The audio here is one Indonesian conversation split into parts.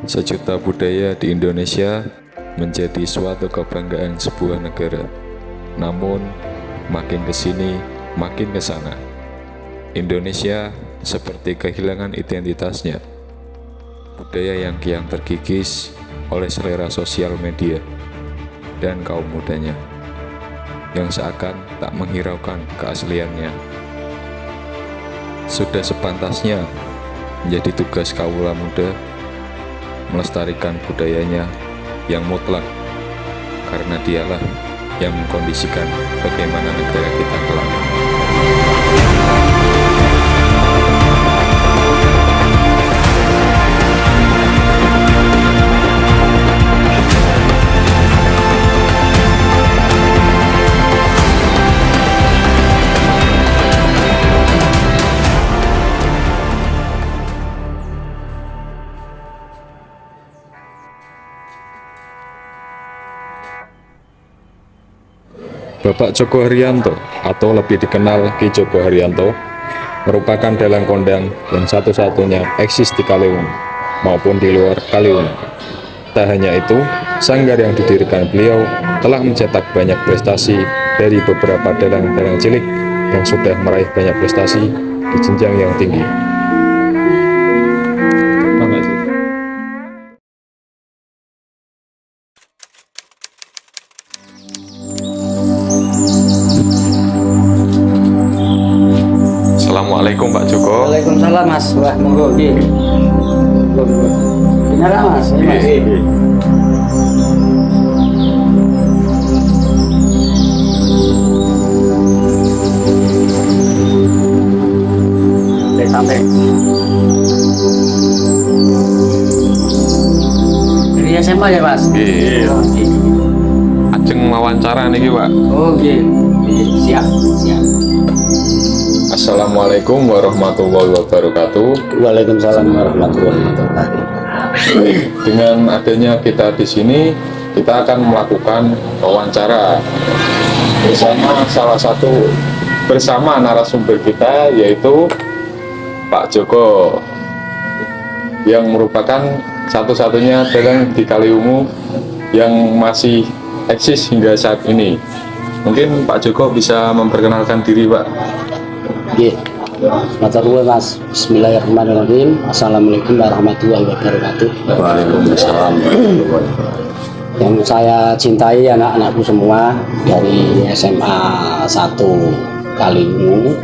Sejuta budaya di Indonesia menjadi suatu kebanggaan sebuah negara. Namun, makin kesini, makin kesana. Indonesia seperti kehilangan identitasnya. Budaya yang kian terkikis oleh selera sosial media dan kaum mudanya, yang seakan tak menghiraukan keasliannya. Sudah sepantasnya menjadi tugas kaula muda melestarikan budayanya yang mutlak, karena dialah yang mengkondisikan bagaimana negara kita kelak. Bapak Djoko Haryanto atau lebih dikenal Ki Djoko Haryanto merupakan dalang kondang yang satu-satunya eksis di Kaliwungu maupun di luar Kaliwungu. Tak hanya itu, sanggar yang didirikan beliau telah mencetak banyak prestasi dari beberapa dalang-dalang cilik yang sudah meraih banyak prestasi di jenjang yang tinggi. Assalamualaikum Pak Djoko. Waalaikumsalam Mas. Wah, monggo nggih. Benar Mas. Mas. Sampai. Dari SMA ya Mas? Iya. Ajeng wawancara niki Pak. Oh nggih. Siap, siap. Assalamualaikum warahmatullahi wabarakatuh. Waalaikumsalam warahmatullahi wabarakatuh. Dengan adanya kita di sini, kita akan melakukan wawancara bersama narasumber kita, yaitu Pak Djoko, yang merupakan satu-satunya dalang di Kaliwungu yang masih eksis hingga saat ini. Mungkin Pak Djoko bisa memperkenalkan diri, Pak. Nggih. Matur nuwun Mas. Bismillahirrahmanirrahim. Assalamualaikum warahmatullahi wabarakatuh. Waalaikumsalam. Yang saya cintai anak-anakku semua dari SMA 1 Kaliwungu.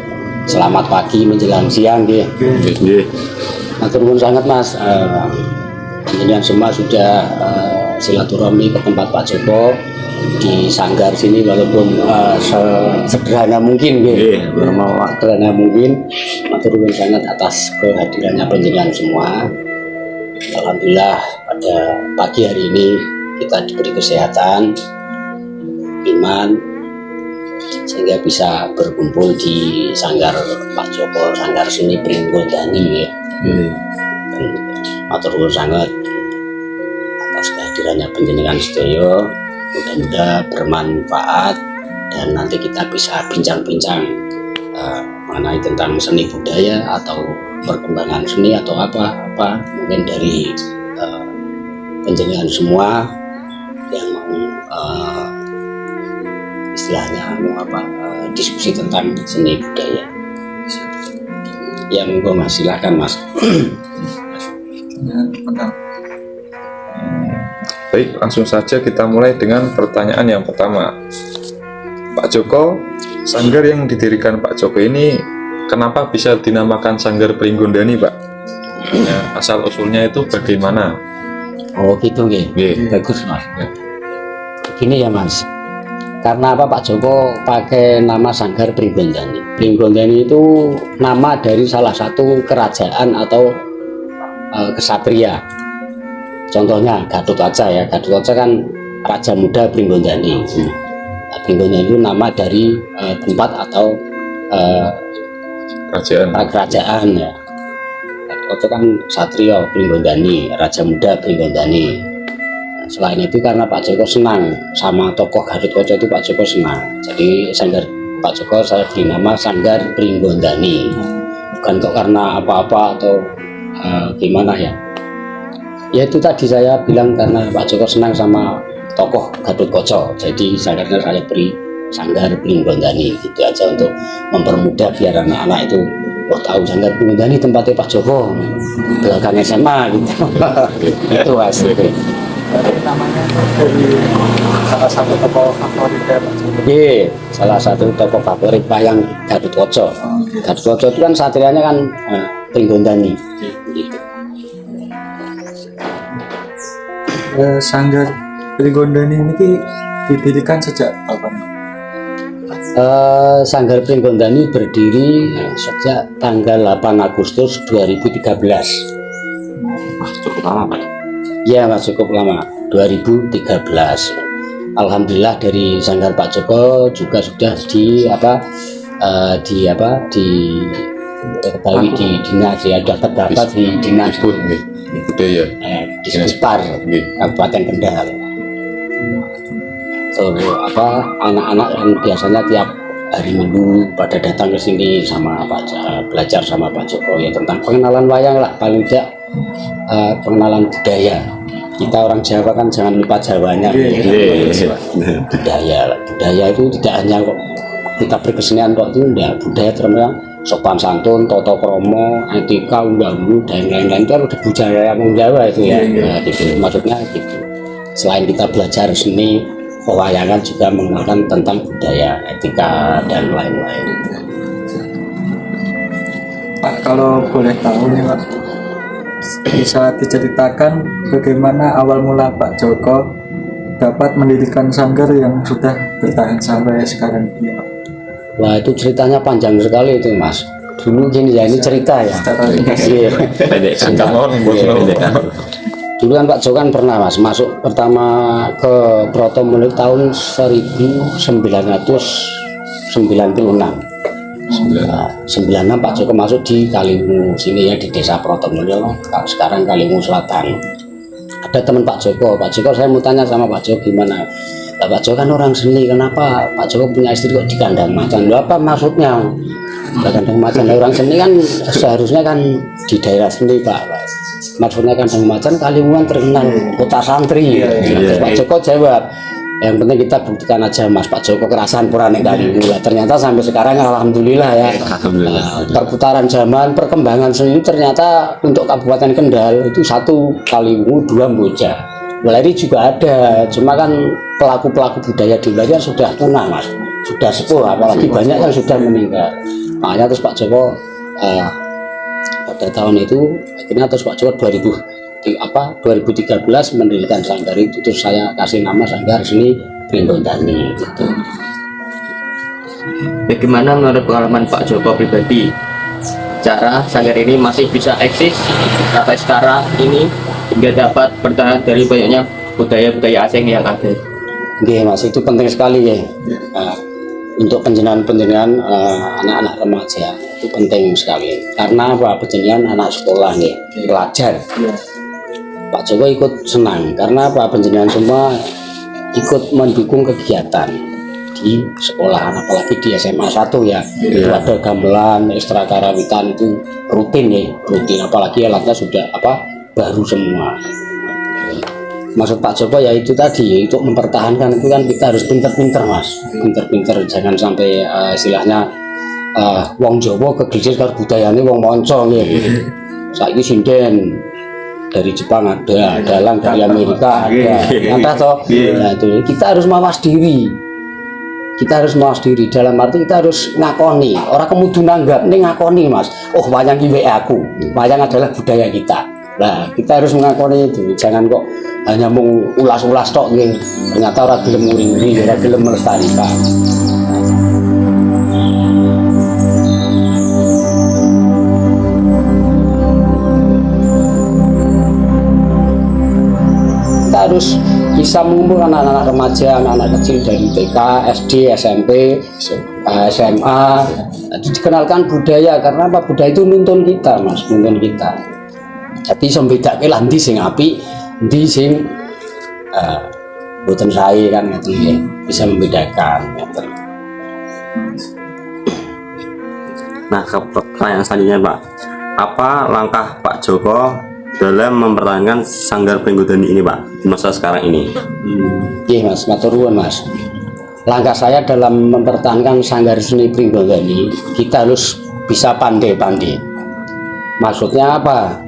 Selamat pagi menjelang siang nggih. Nggih. Matur nuwun sangat Mas. Panjenengan semua sudah silaturahmi ke tempat Pak Djoko di sanggar sini, walaupun sederhana mungkin nggih, sederhana mungkin. Matur nuwun sangat atas kehadirannya panjenengan semua. Alhamdulillah pada pagi hari ini kita diberi kesehatan, iman, sehingga bisa berkumpul di sanggar Pak Djoko, sanggar seni Pringgondani ya. Matur nuwun sangat atas kehadirannya panjenengan sedaya. Mudah-mudahan bermanfaat dan nanti kita bisa bincang-bincang mengenai tentang seni budaya atau perkembangan seni atau apa mungkin dari panjenengan semua yang mau istilahnya diskusi tentang seni budaya. Ya monggo Mas, silakan Mas. Baik, langsung saja kita mulai dengan pertanyaan yang pertama. Pak Djoko, sanggar yang didirikan Pak Djoko ini kenapa bisa dinamakan Sanggar Pringgondani, Pak? Ya, asal usulnya itu bagaimana? Oh gitu nggih. Bagus Mas. Ya. Begini ya Mas. Karena apa Pak Djoko pakai nama Sanggar Pringgondani? Pringgondani itu nama dari salah satu kerajaan atau kesatria. Contohnya Gatotkaca ya. Gatotkaca kan Raja Muda Pringgondani. Pringgondani itu nama dari tempat atau kerajaan ya. Gatotkaca kan Satrio Pringgondani, Raja Muda Pringgondani. Selain itu karena Pak Djoko senang sama tokoh Gatotkaca itu, Pak Djoko senang. Jadi sanggar Pak Djoko saya beri nama Sanggar Pringgondani. Bukan kok karena apa-apa atau gimana ya. Ya itu tadi saya bilang karena Pak Joko senang sama tokoh Gatotkaca, jadi sanggarnya saya beri Sanggar Pringgondani gitu aja untuk mempermudah biar anak-anak itu tahu Sanggar Pringgondani tempatnya Pak Joko belakang SMA gitu. Itu Mas. Namanya dari salah satu tokoh favorit Pak Joko. Oke, salah satu tokoh favorit wayang Gatotkaca. Gatotkaca itu kan satrianya kan Pringgondani. Gitu. Sanggar Pringgondani ini didirikan sejak kapan? Sanggar Pringgondani berdiri sejak tanggal 8 Agustus 2013. Cukup lama Pak. Ya Mas, cukup lama, 2013. Alhamdulillah dari Sanggar Pak Joko juga sudah di dinas ya, dapat di dinas budaya di sekitar Kabupaten Kendal. So, anak-anak yang biasanya tiap hari Minggu pada datang ke sini sama belajar sama Pak Joko ya tentang pengenalan wayang lah, paling tidak pengenalan budaya. Kita orang Jawa kan jangan lupa Jawanya. Budaya itu tidak hanya kok kita berkesenian kok, itu enggak, budaya termasuk sopan santun, toto kromo, etika, undang-undang dan lain-lain itu udah budaya yang Jawa itu ya. Nah, gitu. Maksudnya gitu. Selain kita belajar seni pewayangan juga mengenalkan tentang budaya, etika dan lain-lain. Pak, kalau boleh tahu nih Pak, bisa diceritakan bagaimana awal mula Pak Joko dapat mendirikan sanggar yang sudah bertahan sampai sekarang ini Pak? Wah, itu ceritanya panjang sekali itu Mas. Dulu gini ya, ini cerita ya. Iya. Pendek kan. Dulu kan Pak Joko kan pernah Mas masuk pertama ke Protomolu tahun 1996. 96 Pak Joko masuk di Kaliwungu sini ya, di desa Protomolu, sekarang Kaliwungu Selatan. Ada teman Pak Joko saya mau tanya sama Pak Joko gimana? Nah, Pak Joko kan orang seni, kenapa Pak Joko punya istri kok di kandang macan? Loh, apa maksudnya? Di kandang macan, orang seni kan seharusnya kan di daerah seni Pak. Maksudnya kandang macan Kaliwungu terkenal kota santri. Terus Pak Joko jawab, yang penting kita buktikan aja Mas, Pak Joko kerasan pura ning Kaliwungu. Ternyata sampai sekarang alhamdulillah ya. Perputaran zaman, perkembangan seni ternyata untuk Kabupaten Kendal itu 1 Kaliwungu, 2 Mboja. Weleri juga ada, cuma kan pelaku-pelaku budaya di Weleri sudah punah Mas, sudah sepuh, apalagi banyak yang sudah meninggal. Makanya terus Pak Joko pada tahun itu akhirnya terus Pak Joko 2013 mendirikan sanggar itu, terus saya kasih nama Sanggar Seni Pringgondani gitu. Bagaimana menurut pengalaman Pak Joko pribadi, cara sanggar ini masih bisa eksis sampai sekarang ini hingga dapat bertahan dari banyaknya budaya-budaya asing yang ada? Oke Mas, itu penting sekali ya. Untuk penjenengan anak-anak remaja itu penting sekali. Karena apa? Penjenengan anak sekolah nih, pelajar. Pak Joko ikut senang karena apa? Penjenengan semua ikut mendukung kegiatan di sekolah, apalagi di SMA 1 ya. Itu ada gamelan, ekstra karawitan itu rutin ya, rutin, apalagi alatnya sudah baru semua. Maksud Pak Joko ya itu tadi, untuk mempertahankan itu kan kita harus pinter-pinter Mas, pinter-pinter, jangan sampai istilahnya wong Jawa kegelisis karo budayane wong manca nggih. Saiki sinden dari Jepang ada, dalang dari Amerika ada, entah toh. Nah, itu kita harus mawas diri. Kita harus mawas diri dalam arti kita harus ngakoni, orang kemudian nanggap, ini ngakoni Mas. Oh, wayang iki aku, wayang adalah budaya kita. Nah, kita harus mengakoni itu, jangan kok hanya mau ulas-ulas tok nggih. Ternyata orang gelem nguri-nguri, orang gelem melestarikan. Kita harus bisa mengumpulkan anak-anak remaja, anak-anak kecil dari TK, SD, SMP, SMA, dikenalkan budaya, karena apa? Budaya itu nuntun kita Mas, nuntun kita. Jadi sembedake lah ndi sing apik, ndi sing mboten sae kan ngoten nggih. Bisa membedakan ngoten. Nah, ke pertanyaan selanjutnya Pak, apa langkah Pak Joko dalam mempertahankan Sanggar Pringgodani ini Pak di masa sekarang ini? Iya Mas, matur nuwun Mas. Langkah saya dalam mempertahankan Sanggar Seni Pringgodani, kita harus bisa pandai-pandai. Maksudnya apa?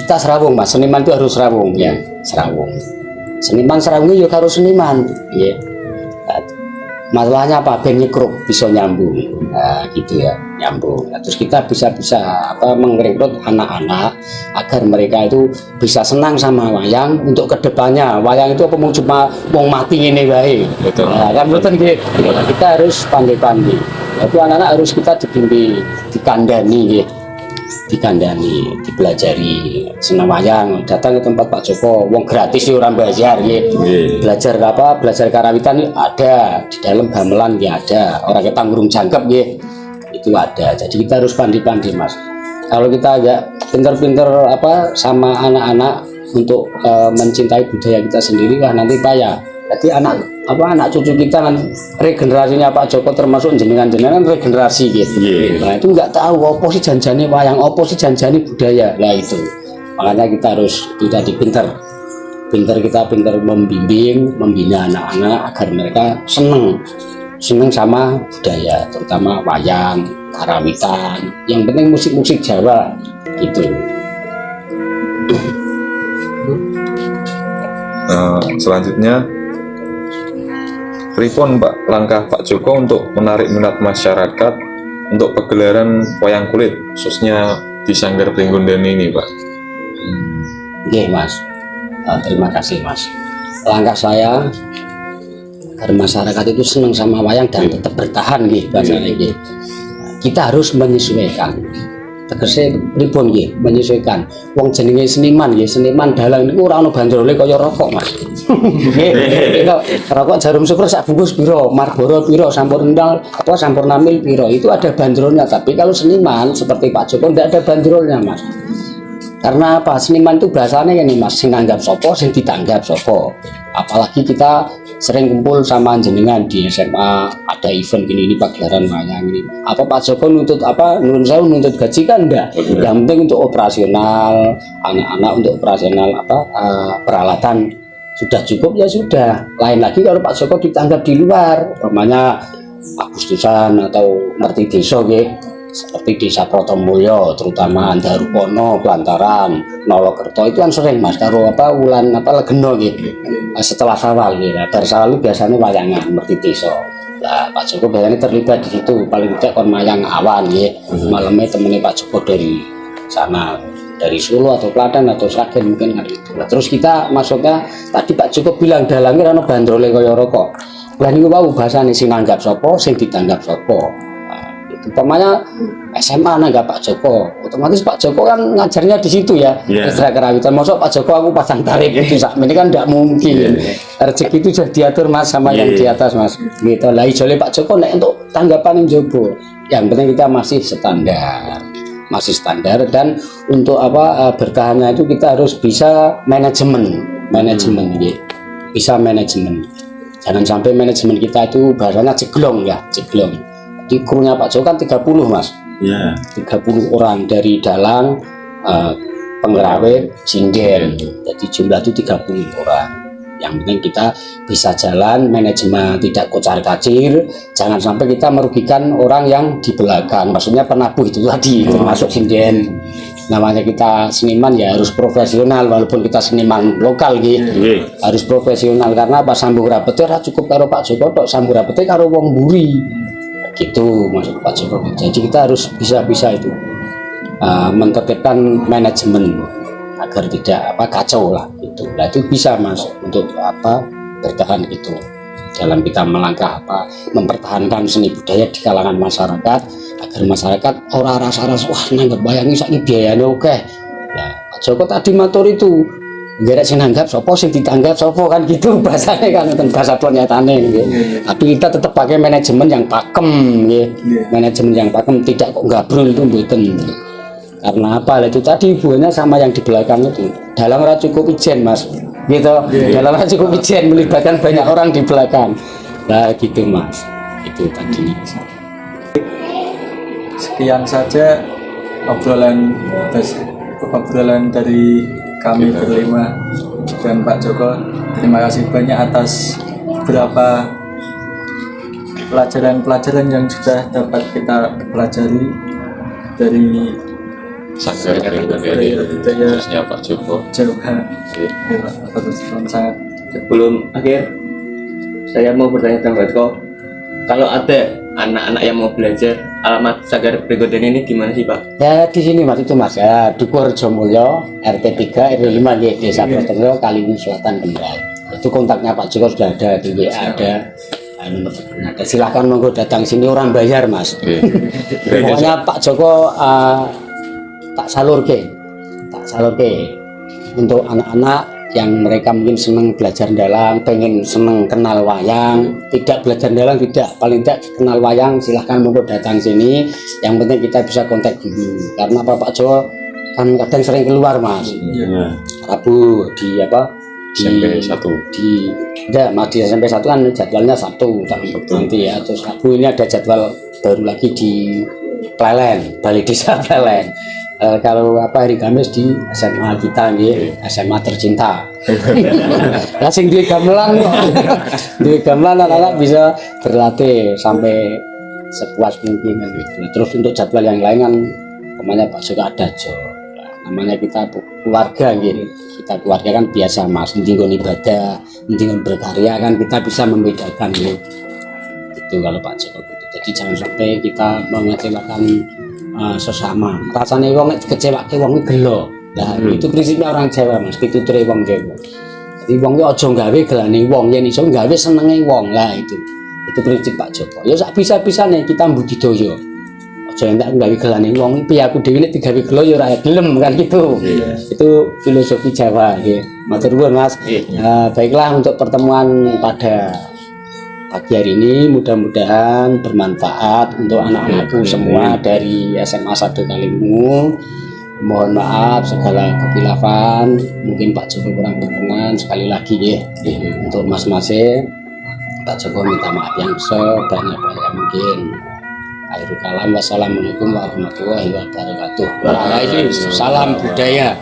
Kita serawung Mas, seniman itu harus serawung ya, serawung. Seniman serawungnya juga harus seniman, ya. Masalahnya apa? Ben nyekruk bisa nyambung, nah, gitu ya, nyambung. Nah, terus kita bisa merekrut anak-anak agar mereka itu bisa senang sama wayang untuk kedepannya. Wayang itu apa cuma mau mati ini baik. Betul. Nah, kan betul gitu. Kita harus pandai-pandai. Itu anak-anak harus kita dibimbing, dikandani, gitu. Dikandani, dipelajari senam wayang, datang ke tempat Pak Joko, wong gratis sih orang bayar gitu. Belajar apa? Belajar karawitan ada di dalam gamelan ya ada, orang kita ngurung jangkep gitu. Itu ada. Jadi kita harus pandai-pandai Mas. Kalau kita agak pinter-pinter apa sama anak-anak untuk mencintai budaya kita sendiri, wah nanti payah. Jadi anak cucu kita kan regenerasinya Pak Joko termasuk jenengan-jenengan regenerasi gitu. Nah itu nggak tahu apa sih janjane wayang, apa sih janjane budaya. Nah itu makanya kita harus tadi pinter kita membimbing, membina anak-anak agar mereka seneng sama budaya, terutama wayang, karawitan. Yang penting musik-musik Jawa gitu. Selanjutnya, pripun Pak langkah Pak Joko untuk menarik minat masyarakat untuk pegelaran wayang kulit khususnya di Sanggar Pringgodani ini Pak? Oke Mas, terima kasih Mas. Langkah saya agar masyarakat itu senang sama wayang dan tetap bertahan gitu bahasanya gitu. Kita harus menyesuaikan. Tegese pripun nggih menyesuaikan. Wong jenenge seniman nggih, seniman dalang niku ora ono bandrole kaya rokok, Mas. Nggih. Rokok Jarum Syukur sak bungkus piro, Marlboro piro, Sampurnamil Sampurnamil piro. Itu ada bandrolnya, tapi kalau seniman seperti Pak Joko ndak ada bandrolnya, Mas. Karena apa? Seniman itu bahasanya ini Mas, sing nanggap sopo, sing ditanggap sopo. Apalagi kita sering kumpul sama jenengan di SMA, ada event ini pagelaran wayang ini. Apa Pak Joko nuntut apa? Nuntut saya nuntut gaji kan enggak? Yang penting untuk operasional, anak-anak untuk operasional peralatan sudah cukup ya sudah. Lain lagi kalau Pak Joko ditanggap di luar, umpamanya Agustusan atau ngerti desa gitu. Seperti desa Protomulyo, terutama Andarupono, Plantaran, Nolokerto itu kan sering Mas karo wulan legeno gitu. Setelah Sawal gitu. Dari Sawal biasanya wayangan ngerti desa. Nah, Pak Joko biasanya terlibat di situ, paling tidak kon wayang awan ya. Malamnya temennya Pak Joko dari sana, dari Solo atau Klaten atau Sragen mungkin kan itu. Nah, terus kita maksudnya tadi Pak Joko bilang dalangnya ana bandrole kaya rokok. Lah niku wau bahasane sing nanggap sapa, sing ditanggap sapa. Umpamanya SMA nanggap Pak Joko, otomatis Pak Joko kan ngajarnya di situ ya. Ekstra kerawitan, masuk Pak Joko aku pasang tarif itu ini kan tidak mungkin. Rezeki itu sudah diatur Mas sama yang di atas Mas. Gitu lah ijole Pak Joko nek untuk tanggapan yang jobo. Yang penting kita masih standar dan untuk bertahannya itu kita harus bisa manajemen gitu. Bisa manajemen. Jangan sampai manajemen kita itu bahasanya jeglong. Di krunya Pak Joko kan 30 Mas. 30 orang dari dalang, pengrawit, sinden. Jadi jumlah itu 30 orang. Yang penting kita bisa jalan manajemen, tidak kocar-kacir. Jangan sampai kita merugikan orang yang di belakang. Maksudnya penabuh itu tadi, termasuk sinden. Namanya kita seniman ya harus profesional, walaupun kita seniman lokal gitu. Harus profesional karena apa? Sambung rapete ora cukup karo Pak Joko tok, sambung rapete karo wong mburi. Gitu maksud Pak Joko. Jadi kita harus bisa itu menertibkan manajemen agar tidak kacau lah gitu. Nah itu bisa Mas untuk bertahan gitu dalam kita melangkah mempertahankan seni budaya di kalangan masyarakat agar masyarakat ora rasa-rasa wah nanggap bayangi saiki biayane oke. Nah Pak Joko tadi matur itu gerek sing nanggap sapa sing ditanggap sapa kan gitu bahasanya kan bahasa pernyataane gitu. Tapi kita tetap pakai manajemen yang pakem gitu. Manajemen yang pakem tidak kok gabrul itu mboten. Karena apa? Itu tadi hubungannya sama yang di belakang itu. Dalam ora cukup ijen Mas. Gitu. Dalam ora cukup ijen melibatkan banyak orang di belakang. Nah gitu Mas. Itu tadi. Sekian saja obrolan obrolan dari kami berlima dan Pak Joko. Terima kasih banyak atas beberapa pelajaran-pelajaran yang sudah dapat kita pelajari dari Sanggar budaya khususnya Pak Joko. Jawa. Ya, Pak, atas sangat. Sebelum akhir, saya mau bertanya sama Pak Joko, kalau ada anak-anak yang mau belajar, alamat Sanggar Pribadi ini di mana sih Pak? Ya di sini Mas, itu Mas ya, Duku Harjomulyo, RT 3 RW 5 ya, Desa Proterjo, Kaliwung Selatan Kendal. Itu kontaknya Pak Joko sudah ada di WA, ada nomor teleponnya ada. Silahkan monggo datang sini, orang bayar Mas. Pokoknya Pak Joko tak salurke untuk anak-anak yang mereka mungkin senang belajar dalang, pengen senang kenal wayang, tidak belajar dalang tidak, paling tidak kenal wayang, silahkan monggo datang sini. Yang penting kita bisa kontak dulu, karena Pak Joko kan kadang sering keluar Mas. Rabu di apa? Di SMP 1. di enggak Mas, di SMP 1 kan jadwalnya Sabtu nanti ya. Terus Rabu ini ada jadwal baru lagi di Plelen, Balai Desa Plelen. Kalau apa hari Kamis di SMA kita nih, SMA tercinta. Lah sing duwe gamelan kok. Duwe gamelan anak-anak bisa berlatih sampai sepuas mungkin gitu. Terus untuk jadwal yang lain kan namanya Pak Joko ada Jo. Namanya kita keluarga gitu. Kita keluarga kan biasa Mas, penting ibadah, penting berkarya kan kita bisa membedakan gitu. Itu kalau Pak Joko gitu. Jadi jangan sampai kita mengecewakan sesama. Rasanya wong nek kecewake wong gelo. Nah, itu prinsipnya orang Jawa Mas, pituture wong Jawa. Jadi wong yo aja gawe gelane wong, yen iso gawe senenge wong. Lah itu. Itu prinsip Pak Joko. Ya sak bisa-bisane kita budidaya. Aja entek gawe gelane wong, piye aku dhewe nek digawe gelo ya ora gelem kan gitu. Itu filosofi Jawa nggih. Matur nuwun Mas. Baiklah untuk pertemuan pada pagi hari ini mudah-mudahan bermanfaat untuk anak-anakku semua dari SMA 1 Kaliwung. Mohon maaf segala kekhilafan, mungkin Pak Joko kurang berkenan, sekali lagi ya untuk mas-masnya Pak Joko minta maaf yang sebanyak-banyak mungkin. Akhirul kalam, wassalamualaikum warahmatullahi wabarakatuh. Salam budaya.